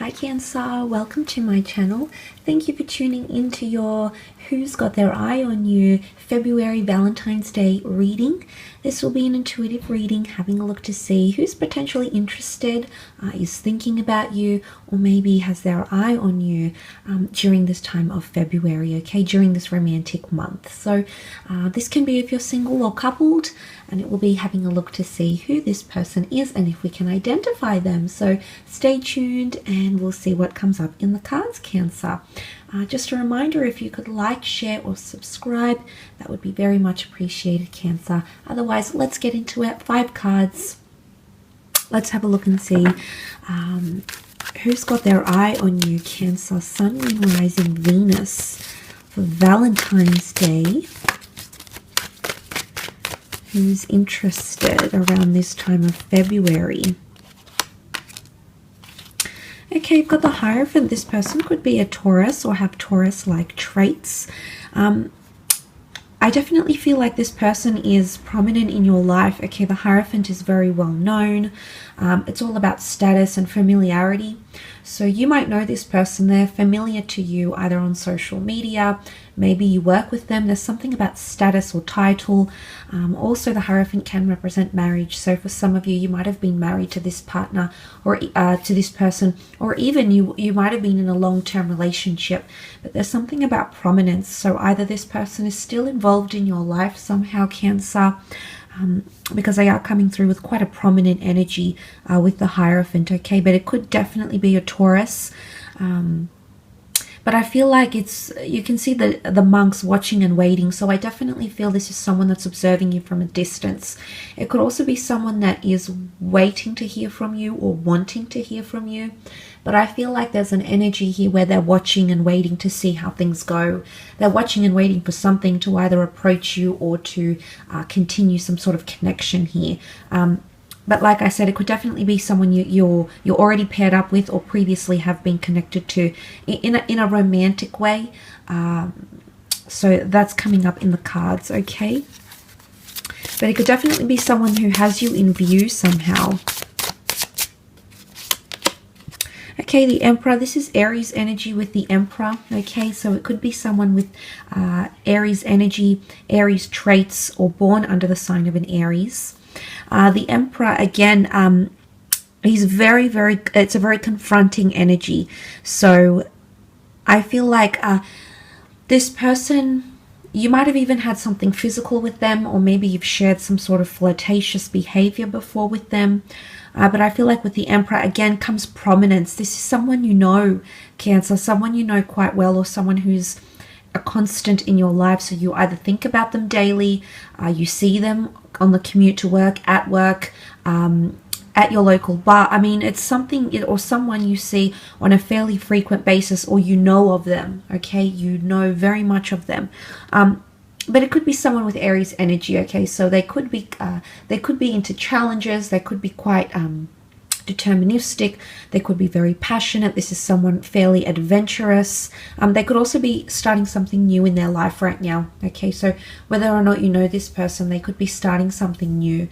Hi Cancer, welcome to my channel. Thank you for tuning into your Who's Got Their Eye on You February Valentine's Day reading. This will be an intuitive reading, having a look to see who's potentially interested, is thinking about you, or maybe has their eye on you during this time of February, okay, during this romantic month. So this can be if you're single or coupled, and it will be having a look to see who this person is and if we can identify them. So stay tuned and we'll see what comes up in the cards, Cancer. Just a reminder, if you could like, share or subscribe, that would be very much appreciated, Cancer. Otherwise, let's get into it. 5 cards. Let's have a look and see who's got their eye on you, Cancer. Sun, Moon, Rising, Venus for Valentine's Day. Who's interested around this time of February? Okay, you've got the Hierophant. This person could be a Taurus or have Taurus-like traits. I definitely feel like this person is prominent in your life. Okay, the Hierophant is very well known. It's all about status and familiarity. So you might know this person. They're familiar to you either on social media. Maybe you work with them. There's something about status or title. Also, the Hierophant can represent marriage. So for some of you, you might have been married to this partner or to this person, or even you might have been in a long-term relationship. But there's something about prominence. So either this person is still involved in your life somehow, Cancer, because they are coming through with quite a prominent energy with the Hierophant, okay? But it could definitely be a Taurus. But I feel like you can see the monks watching and waiting. So I definitely feel this is someone that's observing you from a distance. It could also be someone that is waiting to hear from you or wanting to hear from you. But I feel like there's an energy here where they're watching and waiting to see how things go. They're watching and waiting for something to either approach you or to continue some sort of connection here. But like I said, it could definitely be someone you're already paired up with or previously have been connected to in a romantic way. So that's coming up in the cards, okay? But it could definitely be someone who has you in view somehow. Okay, the Emperor. This is Aries energy with the Emperor. Okay, so it could be someone with Aries energy, Aries traits, or born under the sign of an Aries. The Emperor, again, he's it's a very confronting energy. So I feel like this person, you might have even had something physical with them, or maybe you've shared some sort of flirtatious behavior before with them. But I feel like with the Emperor, again, comes prominence. This is someone you know, Cancer, someone you know quite well, or someone who's a constant in your life. So you either think about them daily, you see them on the commute to work, at your local bar. I mean, it's something or someone you see on a fairly frequent basis, or you know of them, okay? You know very much of them. But it could be someone with Aries energy, okay? So they could be into challenges. They could be quite deterministic. They could be very passionate. This is someone fairly adventurous. They could also be starting something new in their life right now, okay? So whether or not you know this person, they could be starting something new.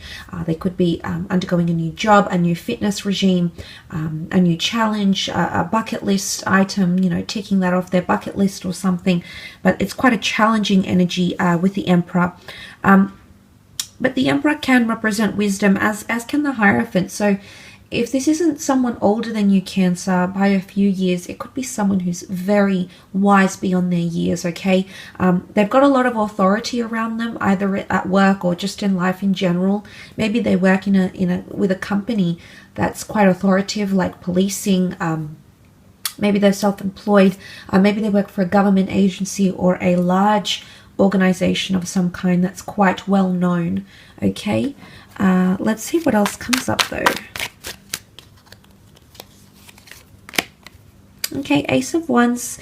They could be undergoing a new job, a new fitness regime, a new challenge, a bucket list item, you know, ticking that off their bucket list or something. But it's quite a challenging energy with the Emperor. But the Emperor can represent wisdom, as can the Hierophant. So if this isn't someone older than you, Cancer, by a few years, it could be someone who's very wise beyond their years, okay? They've got a lot of authority around them, either at work or just in life in general. Maybe they work with a company that's quite authoritative, like policing. Maybe they're self-employed. Maybe they work for a government agency or a large organization of some kind that's quite well known, okay? Let's see what else comes up, though. Okay, Ace of Wands,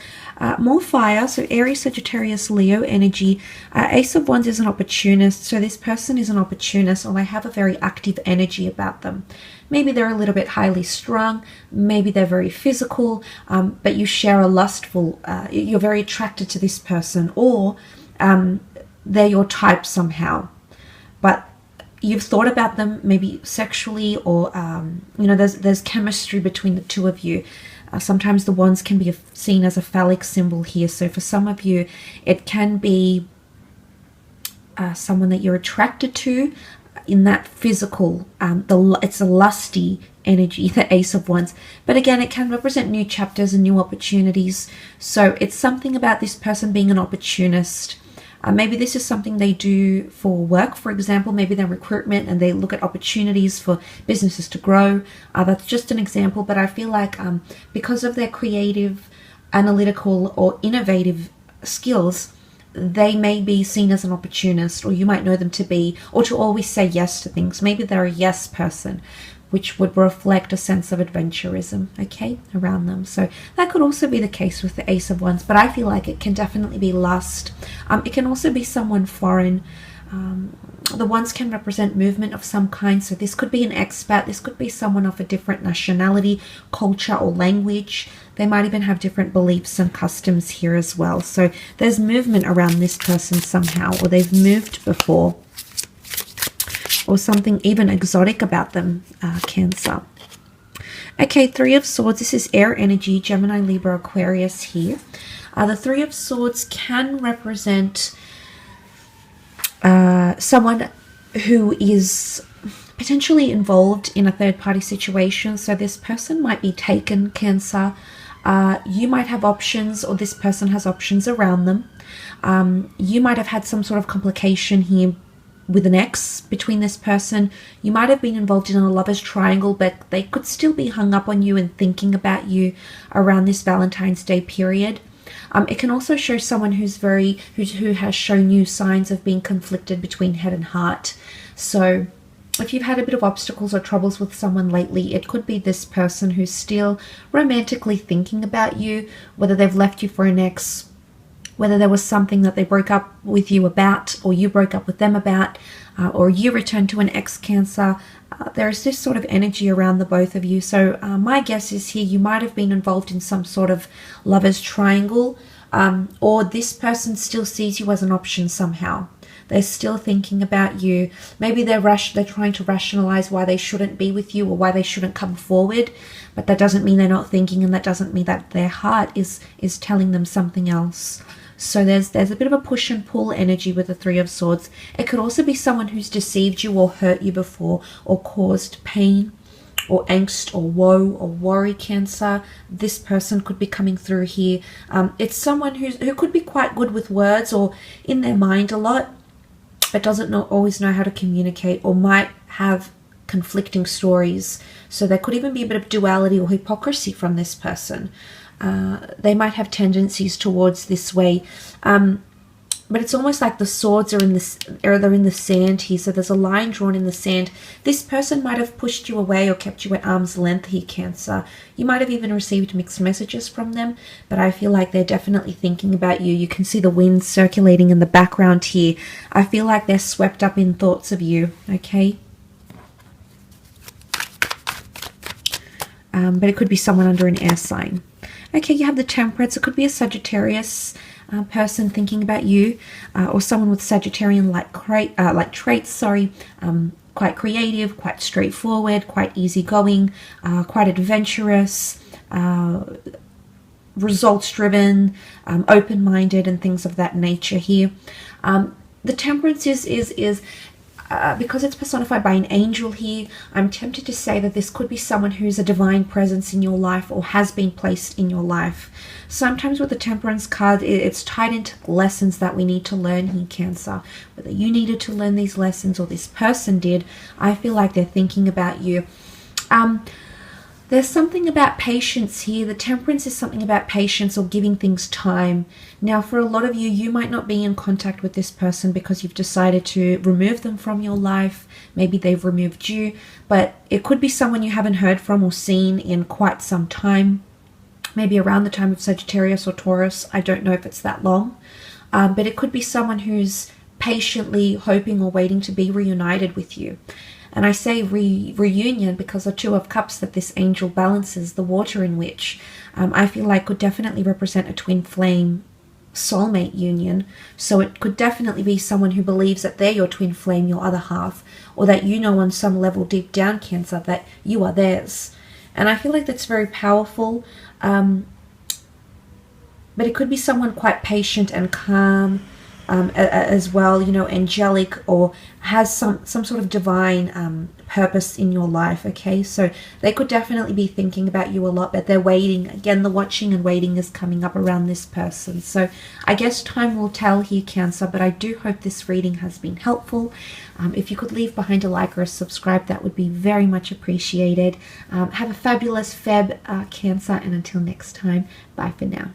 more fire, so Aries, Sagittarius, Leo energy. Ace of Wands is an opportunist, so this person is an opportunist, or they have a very active energy about them. Maybe they're a little bit highly strung, maybe they're very physical, but you share a lustful, you're very attracted to this person, or they're your type somehow. But you've thought about them maybe sexually, or you know, there's chemistry between the two of you. Sometimes the wands can be seen as a phallic symbol here. So for some of you, it can be someone that you're attracted to in that physical, it's a lusty energy, the Ace of Wands. But again, it can represent new chapters and new opportunities. So it's something about this person being an opportunist. Maybe this is something they do for work, for example. Maybe they're recruitment and they look at opportunities for businesses to grow. That's just an example, but I feel like because of their creative, analytical, or innovative skills, they may be seen as an opportunist, or you might know them to be, or to always say yes to things. Maybe they're a yes person, which would reflect a sense of adventurism, okay, around them. So that could also be the case with the Ace of Wands, but I feel like it can definitely be lust. It can also be someone foreign. The wands can represent movement of some kind. So this could be an expat. This could be someone of a different nationality, culture, or language. They might even have different beliefs and customs here as well. So there's movement around this person somehow, or they've moved before, or something even exotic about them, Cancer. Okay, Three of Swords. This is air energy, Gemini, Libra, Aquarius here. The Three of Swords can represent someone who is potentially involved in a third-party situation. So this person might be taken, Cancer. You might have options, or this person has options around them. You might have had some sort of complication here with an ex between this person. You might have been involved in a lover's triangle, but they could still be hung up on you and thinking about you around this Valentine's Day period. It can also show someone who has shown you signs of being conflicted between head and heart. So if you've had a bit of obstacles or troubles with someone lately, it could be this person who's still romantically thinking about you, whether they've left you for an ex, whether there was something that they broke up with you about, or you broke up with them about, or you returned to an ex, Cancer. There's this sort of energy around the both of you. So my guess is here you might have been involved in some sort of lover's triangle, or this person still sees you as an option somehow. They're still thinking about you. Maybe they're trying to rationalize why they shouldn't be with you, or why they shouldn't come forward. But that doesn't mean they're not thinking, and that doesn't mean that their heart is telling them something else. So there's a bit of a push and pull energy with the Three of Swords. It could also be someone who's deceived you or hurt you before, or caused pain or angst or woe or worry, Cancer. This person could be coming through here. It's someone who could be quite good with words, or in their mind a lot, but doesn't always know how to communicate, or might have conflicting stories. So there could even be a bit of duality or hypocrisy from this person. They might have tendencies towards this way, but it's almost like the swords are they're in the sand here. So there's a line drawn in the sand. This person might have pushed you away or kept you at arm's length here, Cancer. You might have even received mixed messages from them, but I feel like they're definitely thinking about you. You can see the wind circulating in the background here. I feel like they're swept up in thoughts of you, okay? But it could be someone under an air sign. Okay, you have the Temperance. It could be a Sagittarius person thinking about you, or someone with Sagittarian-like traits. Quite creative, quite straightforward, quite easygoing, quite adventurous, results-driven, open-minded, and things of that nature here. The Temperance is because it's personified by an angel here, I'm tempted to say that this could be someone who's a divine presence in your life, or has been placed in your life. Sometimes with the Temperance card, it's tied into lessons that we need to learn here, Cancer. Whether you needed to learn these lessons or this person did, I feel like they're thinking about you. There's something about patience here. The Temperance is something about patience, or giving things time. Now, for a lot of you, you might not be in contact with this person because you've decided to remove them from your life. Maybe they've removed you, but it could be someone you haven't heard from or seen in quite some time. Maybe around the time of Sagittarius or Taurus. I don't know if it's that long. But it could be someone who's patiently hoping or waiting to be reunited with you. And I say reunion because the Two of Cups that this angel balances, the water in which, I feel like could definitely represent a twin flame soulmate union. So it could definitely be someone who believes that they're your twin flame, your other half, or that you know on some level deep down, Cancer, that you are theirs. And I feel like that's very powerful. But it could be someone quite patient and calm, as well, you know, angelic, or has some sort of divine purpose in your life. Okay, so they could definitely be thinking about you a lot, but they're waiting. Again, the watching and waiting is coming up around this person. So I guess time will tell here, Cancer, but I do hope this reading has been helpful. If you could leave behind a like or a subscribe, that would be very much appreciated. Have a fabulous Feb, Cancer, and until next time, bye for now.